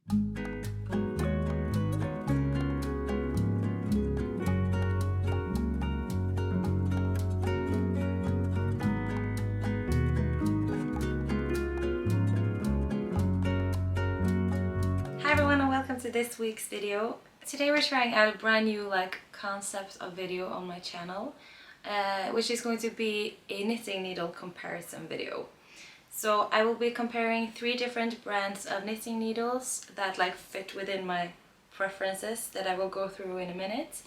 Hi everyone and welcome to this week's video. Today we're trying out a brand new concept of video on my channel, which is going to be a knitting needle comparison video. So I will be comparing 3 different brands of knitting needles that fit within my preferences that I will go through in a minute.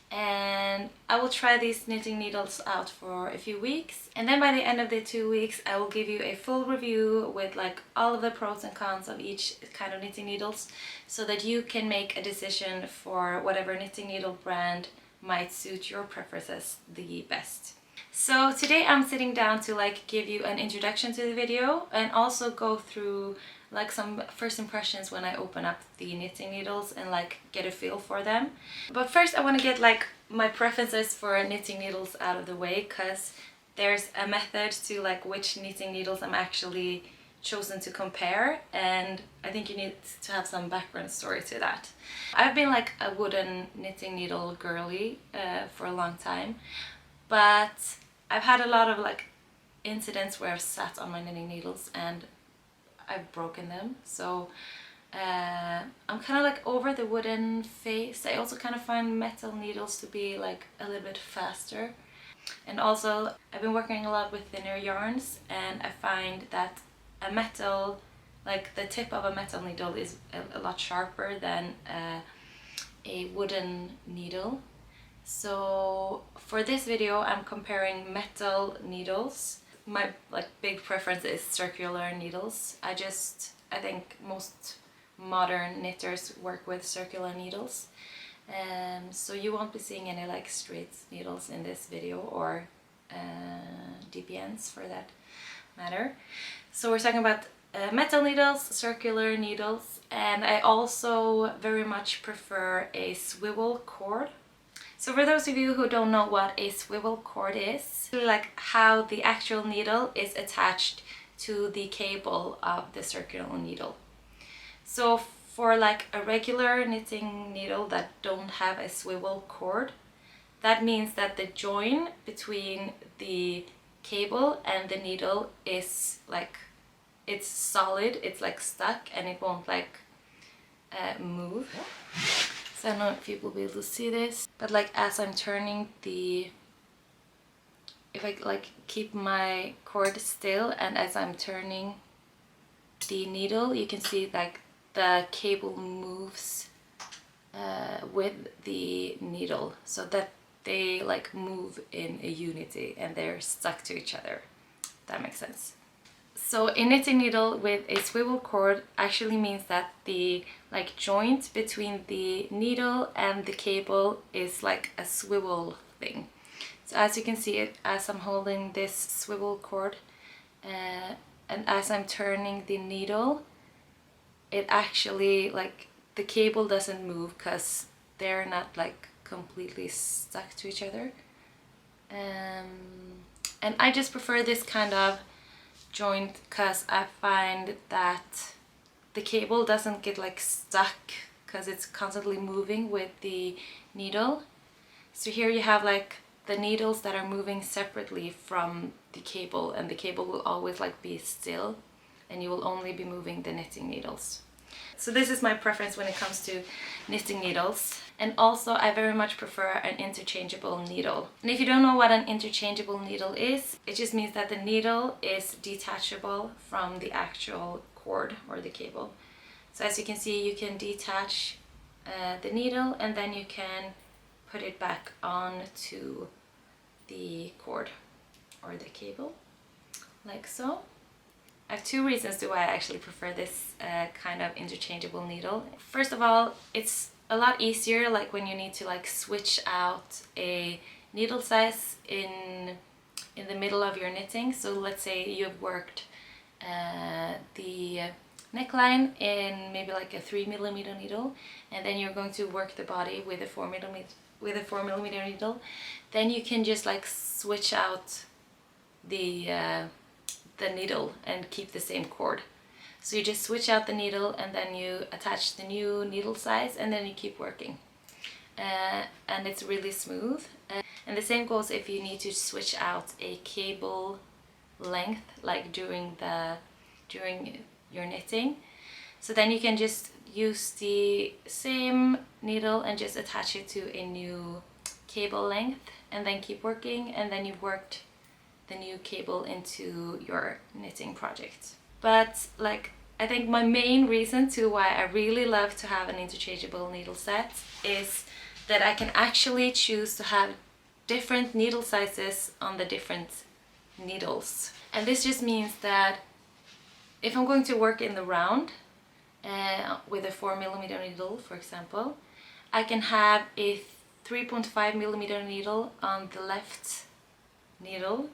And I will try these knitting needles out for a few weeks, and then by the end of the 2 weeks I will give you a full review with all of the pros and cons of each kind of knitting needles, so that you can make a decision for whatever knitting needle brand might suit your preferences the best. So today I'm sitting down to give you an introduction to the video and also go through some first impressions when I open up the knitting needles and get a feel for them. But first I want to get my preferences for knitting needles out of the way, because there's a method to which knitting needles I'm actually chosen to compare, and I think you need to have some background story to that. I've been a wooden knitting needle girly for a long time, but I've had a lot of incidents where I've sat on my knitting needles and I've broken them. So I'm kind of over the wooden phase. I also kind of find metal needles to be a little bit faster. And also I've been working a lot with thinner yarns, and I find that a metal, the tip of a metal needle is a lot sharper than a wooden needle. So for this video I'm comparing metal needles. My big preference is circular needles. I think most modern knitters work with circular needles. So you won't be seeing any straight needles in this video, or DPNs for that matter. So we're talking about metal needles, circular needles, and I also very much prefer a swivel cord. So for those of you who don't know what a swivel cord is, how the actual needle is attached to the cable of the circular needle. So for a regular knitting needle that don't have a swivel cord, that means that the join between the cable and the needle is it's solid, it's stuck, and it won't move. So I don't know if you will be able to see this, but as I'm turning if I keep my cord still and as I'm turning the needle, you can see the cable moves with the needle, so that they move in a unity and they're stuck to each other. That makes sense. So a knitting needle with a swivel cord actually means that the joint between the needle and the cable is a swivel thing. So as you can see, as I'm holding this swivel cord and as I'm turning the needle, it actually the cable doesn't move because they're not completely stuck to each other. And I just prefer this kind of joint because I find that the cable doesn't get stuck because it's constantly moving with the needle. So here you have the needles that are moving separately from the cable, and the cable will always be still, and you will only be moving the knitting needles. So this is my preference when it comes to knitting needles. And also I very much prefer an interchangeable needle. And if you don't know what an interchangeable needle is, it just means that the needle is detachable from the actual cord or the cable. So as you can see, you can detach the needle and then you can put it back onto the cord or the cable, like so. I have 2 reasons why I actually prefer this kind of interchangeable needle. First of all, it's a lot easier when you need to switch out a needle size in the middle of your knitting. So let's say you've worked the neckline in maybe a 3mm needle, and then you're going to work the body with a 4mm needle. Then you can just switch out the needle and keep the same cord. So you just switch out the needle and then you attach the new needle size and then you keep working. And it's really smooth. And the same goes if you need to switch out a cable length, like during your knitting. So then you can just use the same needle and just attach it to a new cable length and then keep working, and then you've worked the new cable into your knitting project. But like, I think my main reason to why I really love to have an interchangeable needle set is that I can actually choose to have different needle sizes on the different needles. And this just means that if I'm going to work in the round with a 4mm needle, for example, I can have a 3.5mm needle on the left needle.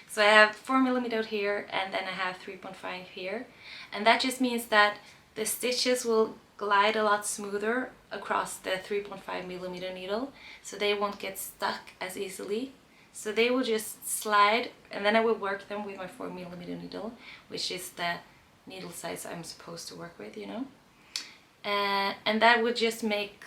So I have 4mm here and then I have 3.5 here, and that just means that the stitches will glide a lot smoother across the 3.5mm needle, so they won't get stuck as easily. So they will just slide, and then I will work them with my 4mm needle, which is the needle size I'm supposed to work with, you know. And that would just make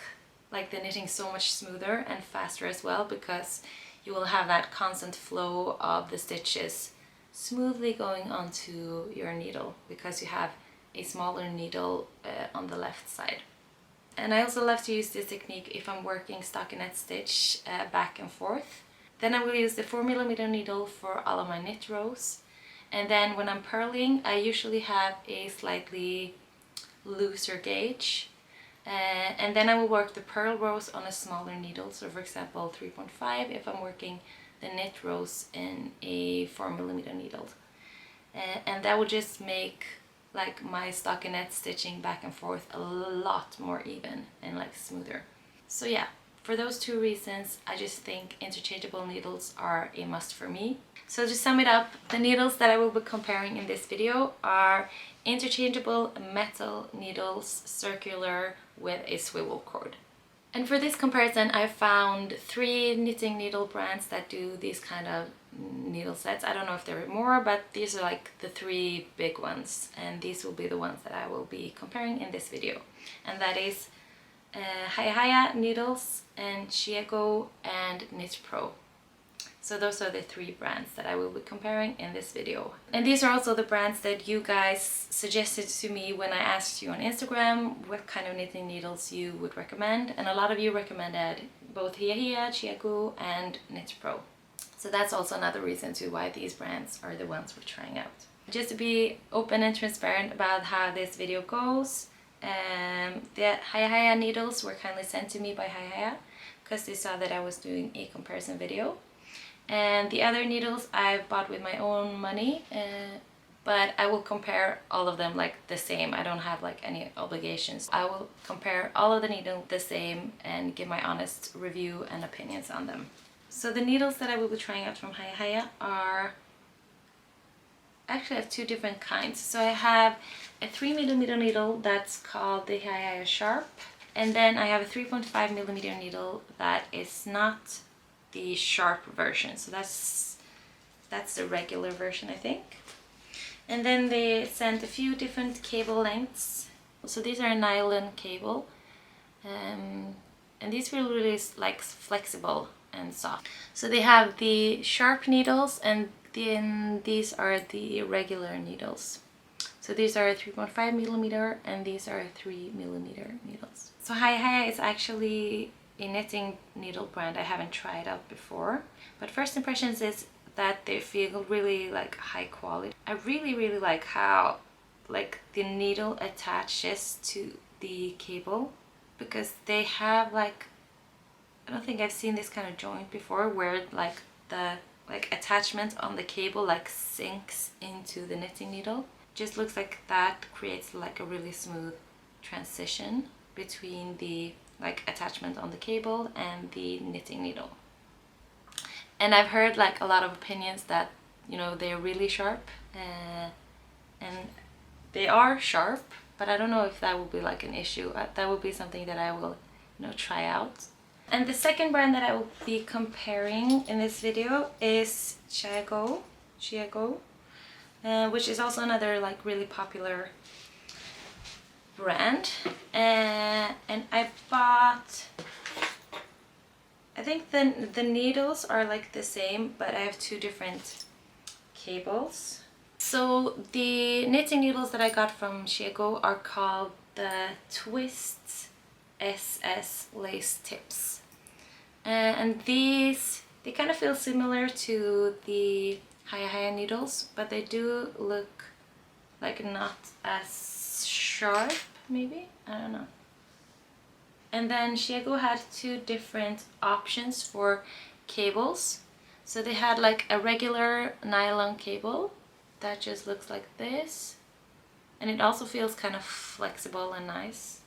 like the knitting so much smoother and faster as well, because you will have that constant flow of the stitches smoothly going onto your needle, because you have a smaller needle on the left side. And I also love to use this technique if I'm working stockinette stitch back and forth. Then I will use the 4mm needle for all of my knit rows. And then when I'm purling, I usually have a slightly looser gauge. And then I will work the purl rows on a smaller needle. So for example, 3.5 if I'm working the knit rows in a 4mm needle. And that will just make like my stockinette stitching back and forth a lot more even and like smoother. So yeah, for those two reasons, I just think interchangeable needles are a must for me. So to sum it up, the needles that I will be comparing in this video are interchangeable metal needles, circular with a swivel cord. And for this comparison, I found 3 knitting needle brands that do these kind of needle sets. I don't know if there are more, but these are like the 3 big ones, and these will be the ones that I will be comparing in this video. And that is HiyaHiya needles and Chiagoo and KnitPro. So those are the 3 brands that I will be comparing in this video. And these are also the brands that you guys suggested to me when I asked you on Instagram what kind of knitting needles you would recommend. And a lot of you recommended both HiyaHiya, Chiagoo and KnitPro. So that's also another reason to why these brands are the ones we're trying out. Just to be open and transparent about how this video goes, the HiyaHiya needles were kindly sent to me by HiyaHiya because they saw that I was doing a comparison video. And the other needles I bought with my own money, but I will compare all of them like the same. I don't have like any obligations. I will compare all of the needles the same and give my honest review and opinions on them. So the needles that I will be trying out from HiyaHiya are... Actually I have 2 different kinds. So I have a 3mm needle that's called the HiyaHiya Sharp, and then I have a 3.5mm needle that is not the sharp version, so that's the regular version, I think. And then they sent a few different cable lengths. So these are nylon cable, and these feel really like flexible and soft. So they have the sharp needles, and then these are the regular needles. So these are 3.5mm and these are 3mm needles. So HiyaHiya is actually a knitting needle brand I haven't tried out before, but first impressions is that they feel really like high quality. I really like how like the needle attaches to the cable, because they have like, I don't think I've seen this kind of joint before where like the attachment on the cable like sinks into the knitting needle. Just looks like that creates like a really smooth transition between the like attachment on the cable and the knitting needle. And I've heard like a lot of opinions that, you know, they're really sharp, and they are sharp, but I don't know if that will be like an issue. That will be something that I will, you know, try out. And the second brand that I will be comparing in this video is Chiagoo. which is also another like really popular brand. And I bought, I think the needles are like the same, but I have two different cables. So the knitting needles that I got from Chiagoo are called the Twist SS lace tips, and these, they kind of feel similar to the HiyaHiya needles, but they do look like not as sharp, maybe, I don't know. And then Chiagoo had two different options for cables. So they had like a regular nylon cable that just looks like this, and it also feels kind of flexible and nice.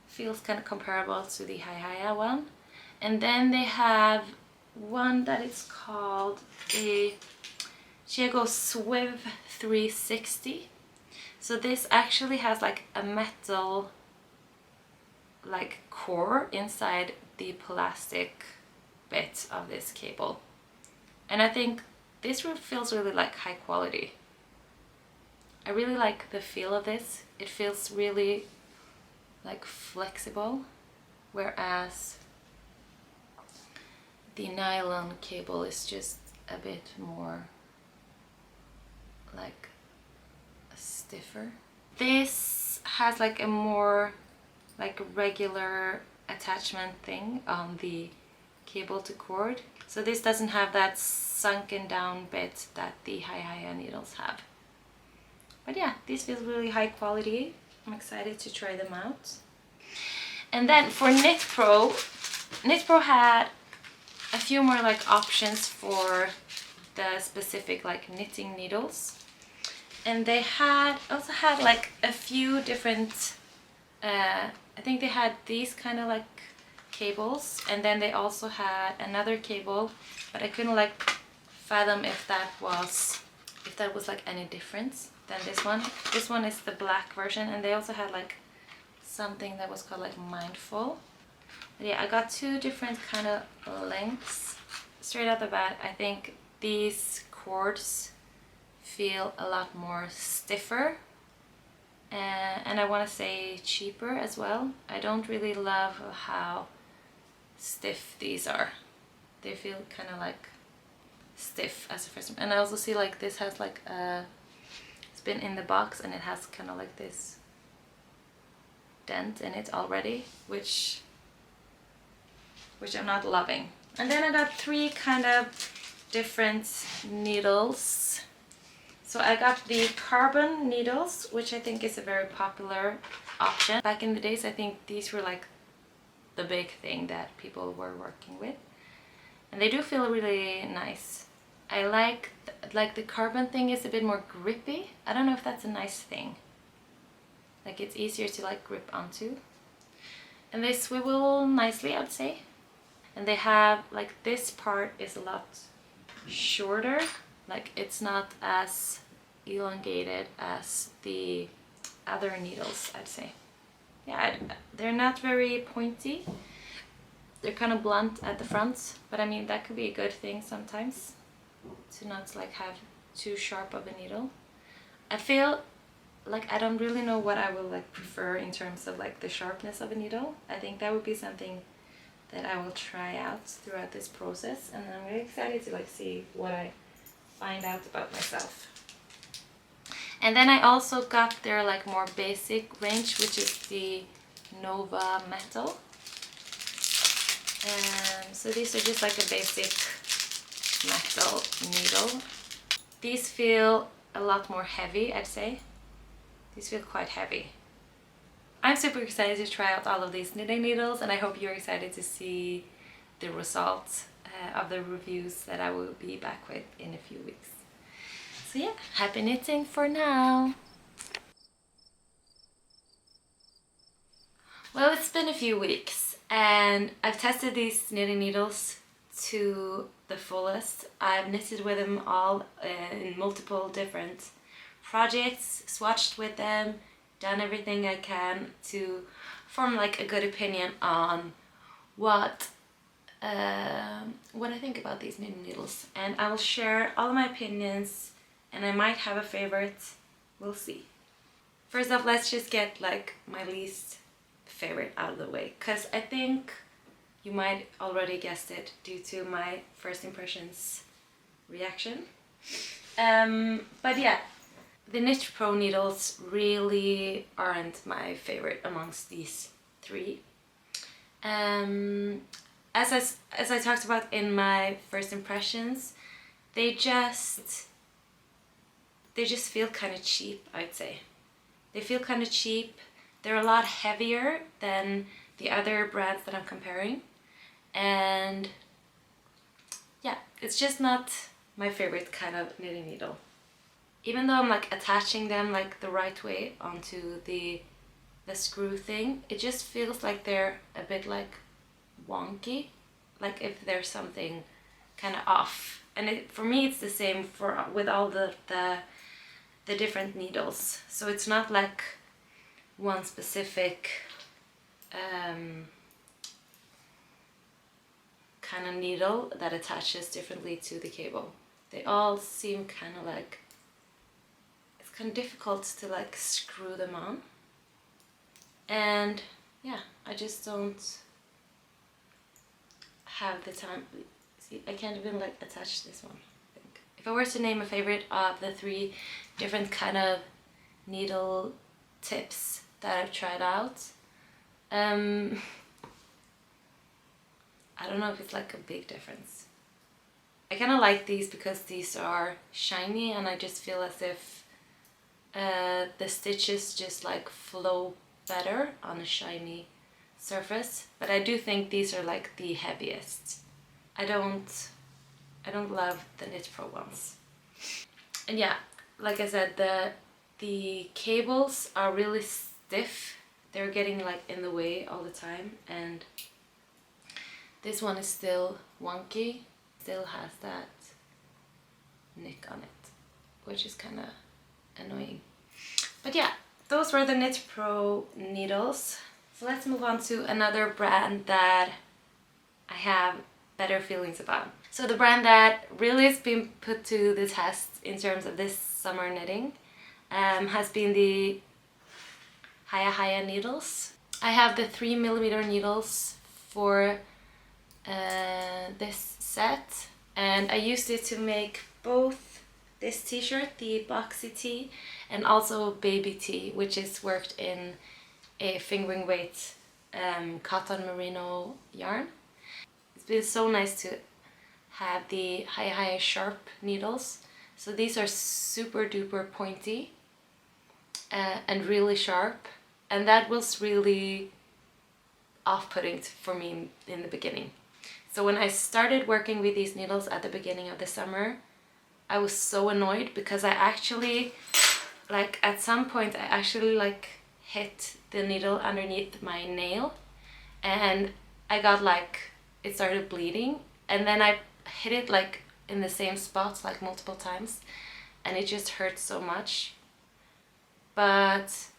Feels kind of comparable to the HiyaHiya one. And then they have one that is called a Chiagoo Swivel 360. So this actually has like a metal like core inside the plastic bit of this cable. And I think this feels really like high quality. I really like the feel of this. It feels really like flexible, whereas the nylon cable is just a bit more like stiffer. This has like a more like regular attachment thing on the cable to cord. So this doesn't have that sunken down bit that the HiyaHiya needles have. But yeah, these feel really high quality. I'm excited to try them out. And then for KnitPro, KnitPro had a few more like options for the specific like knitting needles. And they also had like a few different, I think they had these kind of like cables, and then they also had another cable, but I couldn't like fathom if that was like any difference than this one. This one is the black version, and they also had like something that was called like Mindful. But yeah, I got two different kind of lengths. Straight out the bat, I think these cords feel a lot more stiffer, and I want to say cheaper as well. I don't really love how stiff these are. They feel kind of like stiff as a first one. And I also see like this has like a, it's been in the box and it has kind of like this dent in it already, which I'm not loving. And then I got three kind of different needles. So I got the carbon needles, which I think is a very popular option. Back in the days, I think these were like the big thing that people were working with. And they do feel really nice. I like the carbon thing is a bit more grippy. I don't know if that's a nice thing. Like it's easier to like grip onto. And they swivel nicely, I would say. And they have like this part is a lot shorter. Like it's not as elongated as the other needles, I'd say. Yeah, they're not very pointy. They're kind of blunt at the front, but I mean that could be a good thing sometimes, to not like have too sharp of a needle. I feel like I don't really know what I will like prefer in terms of like the sharpness of a needle. I think that would be something that I will try out throughout this process, and I'm really excited to like see what I find out about myself. And then I also got their like more basic range, which is the Nova Metal. So these are just like a basic metal needle. These feel a lot more heavy, I'd say. These feel quite heavy. I'm super excited to try out all of these knitting needles, and I hope you're excited to see the results of the reviews that I will be back with in a few weeks. So yeah, happy knitting for now! Well, it's been a few weeks and I've tested these knitting needles to the fullest. I've knitted with them all in multiple different projects, swatched with them, done everything I can to form like a good opinion on what I think about these knitting needles. And I will share all of my opinions and I might have a favorite. We'll see. First off, let's just get like my least favorite out of the way, because I think you might already guessed it due to my first impressions reaction. But yeah, the KnitPro needles really aren't my favorite amongst these three. As I talked about in my first impressions, they just feel kind of cheap, I'd say. They feel kind of cheap. They're a lot heavier than the other brands that I'm comparing. And yeah, it's just not my favorite kind of knitting needle. Even though I'm like attaching them like the right way onto the screw thing, it just feels like they're a bit like wonky, like if there's something kind of off. And for me it's the same with all the different needles. So it's not like one specific kind of needle that attaches differently to the cable. They all seem kind of like, it's kind of difficult to like screw them on. And yeah, I just don't have the time. See, I can't even like attach this one, I think. If I were to name a favorite of the three different kind of needle tips that I've tried out, I don't know if it's like a big difference. I kind of like these because these are shiny and I just feel as if the stitches just like flow better on a shiny surface. But I do think these are like the heaviest. I don't love the KnitPro ones. And yeah, like I said, the cables are really stiff. They're getting like in the way all the time, and this one is still wonky, still has that nick on it, which is kind of annoying. But yeah, those were the KnitPro needles. So let's move on to another brand that I have better feelings about. So the brand that really has been put to the test in terms of this summer knitting has been the HiyaHiya needles. I have the 3mm needles for this set, and I used it to make both this t-shirt, the boxy tee, and also baby tee, which is worked in a fingering weight cotton merino yarn. It's been so nice to have the HiyaHiya sharp needles. So these are super duper pointy and really sharp, and that was really off-putting for me in the beginning. So when I started working with these needles at the beginning of the summer, I was so annoyed because I actually, like at some point, I actually like hit the needle underneath my nail, and I got like, it started bleeding, and then I hit it like in the same spots like multiple times, and it just hurt so much. But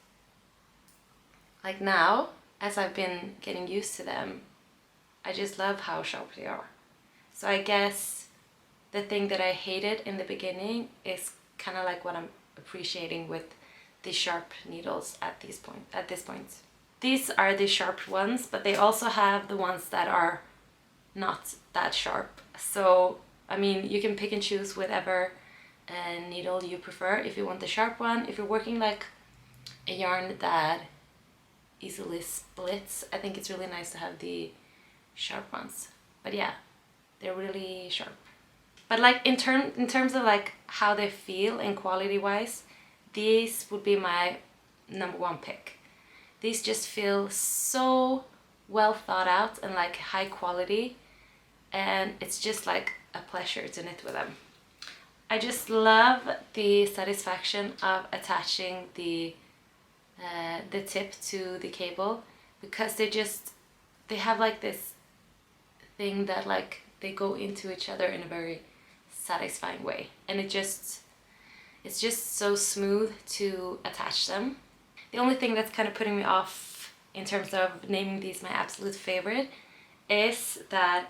like now, as I've been getting used to them, I just love how sharp they are. So I guess the thing that I hated in the beginning is kind of like what I'm appreciating with the sharp needles at this point. These are the sharp ones, but they also have the ones that are not that sharp. So I mean, you can pick and choose whatever needle you prefer. If you want the sharp one, if you're working like a yarn that easily splits, I think it's really nice to have the sharp ones. But yeah, they're really sharp. But like in terms of like how they feel and quality wise, these would be my number one pick. These just feel so well thought out and like high quality, and it's just like a pleasure to knit with them. I just love the satisfaction of attaching the tip to the cable, because they have like this thing that like they go into each other in a very satisfying way, and it's just so smooth to attach them. The only thing that's kind of putting me off in terms of naming these my absolute favorite is that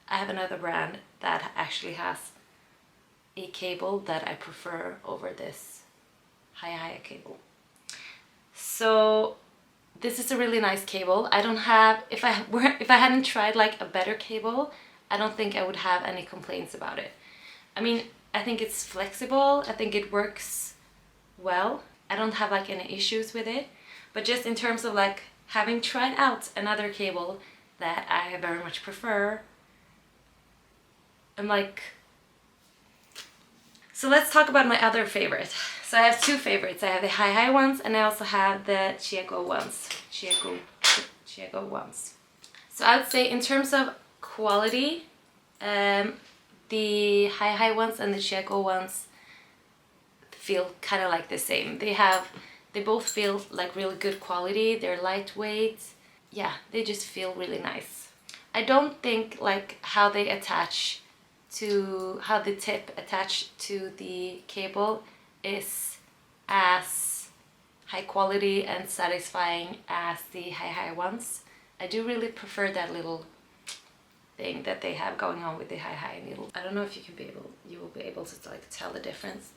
I have another brand that actually has a cable that I prefer over this HiyaHiya cable. So this is a really nice cable. I don't have, if I hadn't tried like a better cable, I don't think I would have any complaints about it. I mean, I think it's flexible. I think it works well. I don't have like any issues with it. But just in terms of like having tried out another cable that I very much prefer, I'm like... So let's talk about my other favorite. So I have two favorites. I have the HiyaHiya ones and I also have the Chiagoo ones. Chiagoo ones. So I would say in terms of quality, the HiyaHiya ones and the Chiagoo ones feel kind of like the same. They both feel like really good quality. They're lightweight. Yeah, they just feel really nice. I don't think like how they attach to, how the tip attached to the cable is as high quality and satisfying as the HiyaHiya ones. I do really prefer that little thing that they have going on with the HiyaHiya needle. I don't know if you will be able to like tell the difference.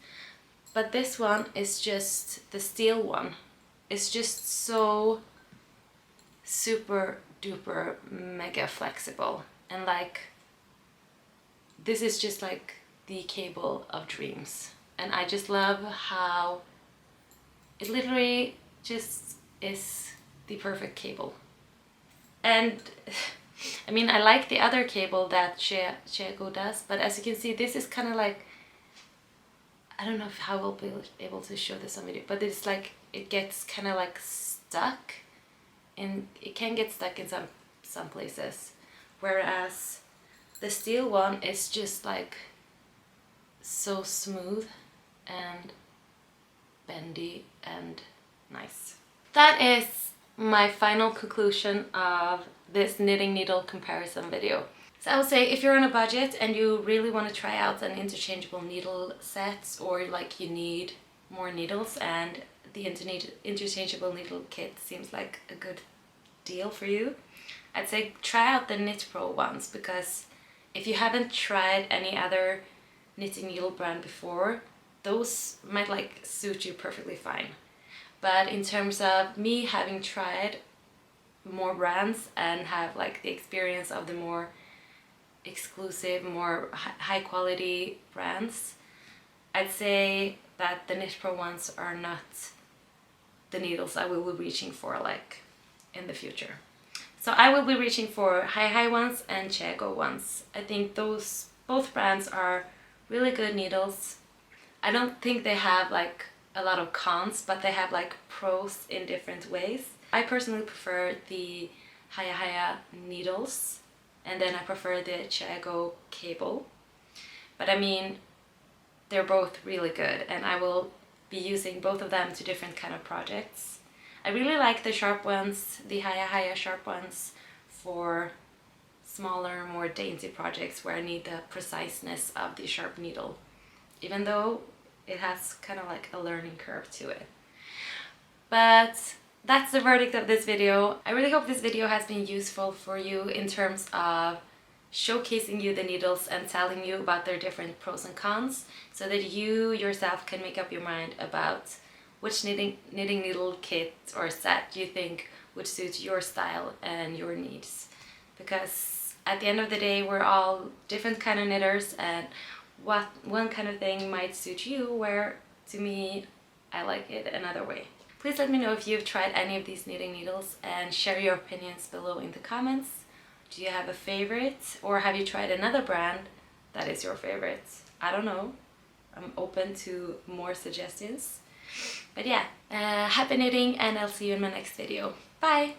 But this one is just, the steel one, is just so super duper mega flexible. And like, this is just like the cable of dreams. And I just love how it literally just is the perfect cable. And I mean, I like the other cable that Chiagoo does, but as you can see, this is kind of like, I don't know how we'll be able to show this on video, but it's like, it gets kind of like stuck, and it can get stuck in some places. Whereas the steel one is just like so smooth and bendy and nice. That is my final conclusion of this knitting needle comparison video. So I would say if you're on a budget and you really want to try out an interchangeable needle set, or like you need more needles and the interchangeable needle kit seems like a good deal for you, I'd say try out the KnitPro ones, because if you haven't tried any other knitting needle brand before, those might like suit you perfectly fine. But in terms of me having tried more brands and have like the experience of the more exclusive, more high quality brands, I'd say that the KnitPro ones are not the needles I will be reaching for like in the future. So I will be reaching for HiyaHiya ones and Chiagoo ones. I think those both brands are really good needles. I don't think they have like a lot of cons, but they have like pros in different ways. I personally prefer the HiyaHiya needles, and then I prefer the Chiagoo cable. But I mean, they're both really good, and I will be using both of them to different kind of projects. I really like the sharp ones, the HiyaHiya sharp ones, for smaller, more dainty projects where I need the preciseness of the sharp needle, even though it has kind of like a learning curve to it. But that's the verdict of this video. I really hope this video has been useful for you in terms of showcasing you the needles and telling you about their different pros and cons, so that you yourself can make up your mind about which knitting needle kit or set you think would suit your style and your needs. Because at the end of the day, we're all different kind of knitters, and what one kind of thing might suit you, where to me, I like it another way. Please let me know if you've tried any of these knitting needles and share your opinions below in the comments. Do you have a favorite, or have you tried another brand that is your favorite? I don't know. I'm open to more suggestions. But yeah, happy knitting, and I'll see you in my next video. Bye!